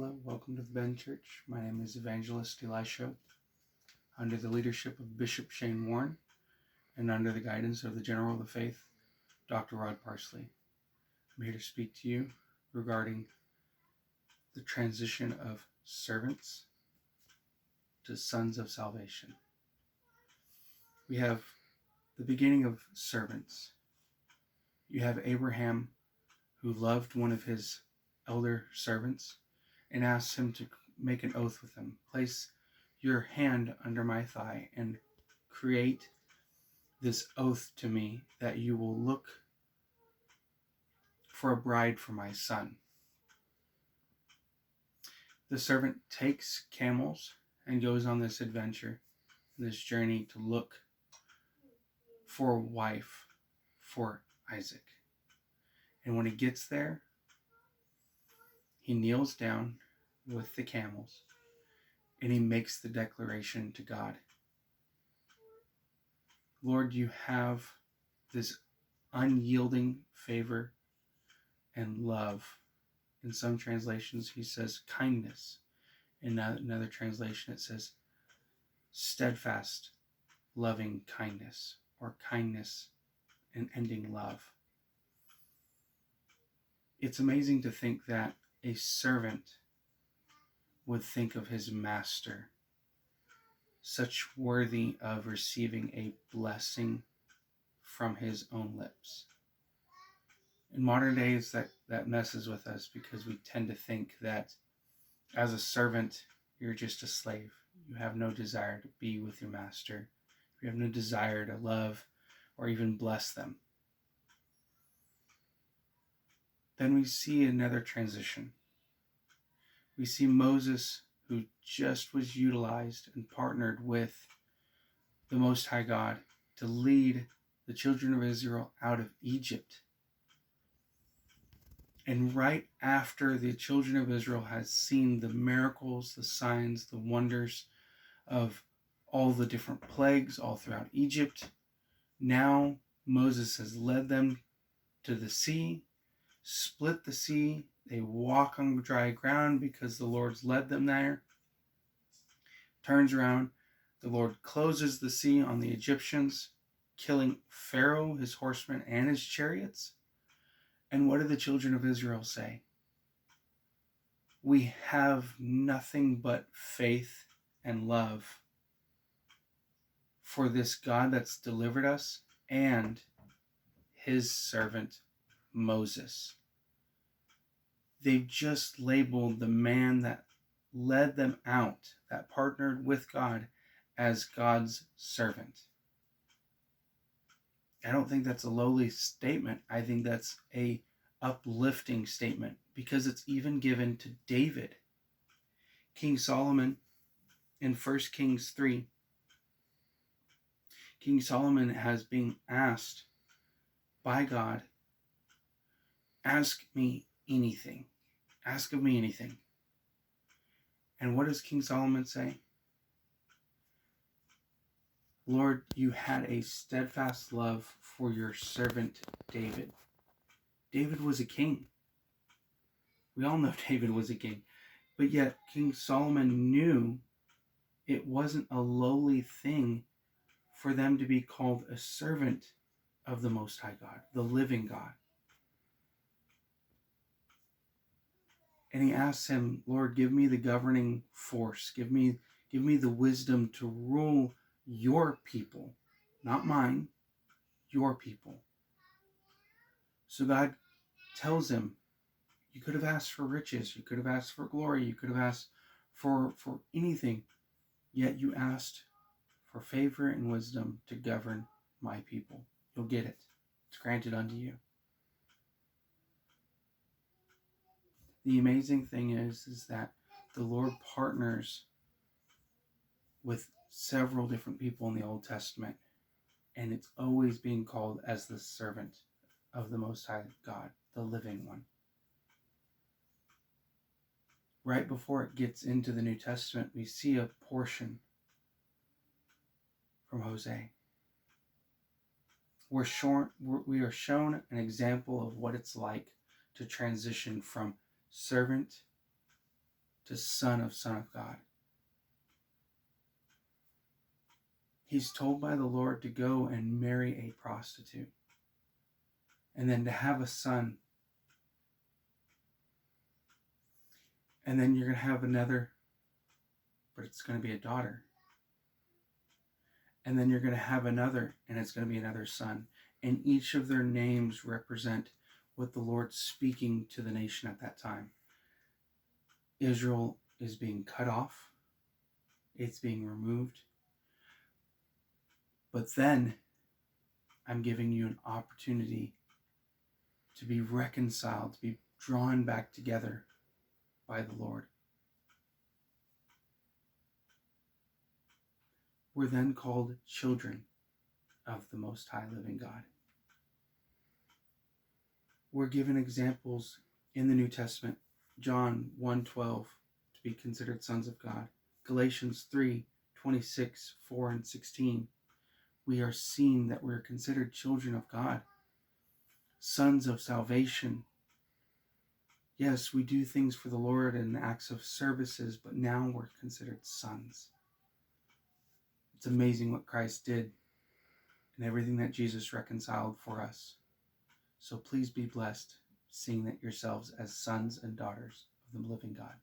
Hello, welcome to the Bend Church. My name is Evangelist Elisha, under the leadership of Bishop Shane Warren and under the guidance of the General of the Faith, Dr. Rod Parsley. I'm here to speak to you regarding the transition of servants to sons of salvation. We have the beginning of servants. You have Abraham, who loved one of his elder servants and asked him to make an oath with him. Place your hand under my thigh and create this oath to me that you will look for a bride for my son. The servant takes camels and goes on this adventure, this journey to look for a wife for Isaac. And when he gets there, he kneels down with the camels and he makes the declaration to God. Lord, you have this unyielding favor and love. In some translations, he says kindness. In another translation, it says steadfast, loving kindness, or kindness and ending love. It's amazing to think that a servant would think of his master such worthy of receiving a blessing from his own lips. In modern days, that messes with us because we tend to think that as a servant, you're just a slave. You have no desire to be with your master. You have no desire to love or even bless them. Then we see another transition. We see Moses, who just was utilized and partnered with the Most High God to lead the children of Israel out of Egypt. And right after the children of Israel had seen the miracles, the signs, the wonders of all the different plagues all throughout Egypt, now Moses has led them to the sea, split the sea. They walk on dry ground because the Lord's led them there. Turns around, the Lord closes the sea on the Egyptians, killing Pharaoh, his horsemen, and his chariots. And what do the children of Israel say? We have nothing but faith and love for this God that's delivered us and his servant Moses. They've just labeled the man that led them out, that partnered with God, as God's servant. I don't think that's a lowly statement. I think that's a uplifting statement because it's even given to David. King Solomon in 1 Kings 3, King Solomon has been asked by God, ask me anything. Ask of me anything. And what does King Solomon say? Lord, you had a steadfast love for your servant David. David was a king. We all know David was a king. But yet King Solomon knew it wasn't a lowly thing for them to be called a servant of the Most High God, the living God. And he asks him, Lord, give me the governing force. Give me the wisdom to rule your people, not mine, your people. So God tells him, you could have asked for riches, you could have asked for glory, you could have asked for anything, yet you asked for favor and wisdom to govern my people. You'll get it. It's granted unto you. The amazing thing is that the Lord partners with several different people in the Old Testament, and it's always being called as the servant of the Most High God, the living one. Right before it gets into the New Testament, we see a portion from Hosea. We are shown an example of what it's like to transition from servant to Son of God. He's told by the Lord to go and marry a prostitute and then to have a son. And then you're going to have another, but it's going to be a daughter. And then you're going to have another, and it's going to be another son. And each of their names represent what the Lord's speaking to the nation at that time. Israel is being cut off. It's being removed. But then I'm giving you an opportunity to be reconciled, to be drawn back together by the Lord. We're then called children of the Most High Living God. We're given examples in the New Testament. John 1:12 to be considered sons of God. Galatians 3:26, 4 and 16. We are seen that we're considered children of God, sons of salvation. Yes, we do things for the Lord and acts of services, but now we're considered sons. It's amazing what Christ did and everything that Jesus reconciled for us. So please be blessed, seeing that yourselves as sons and daughters of the living God.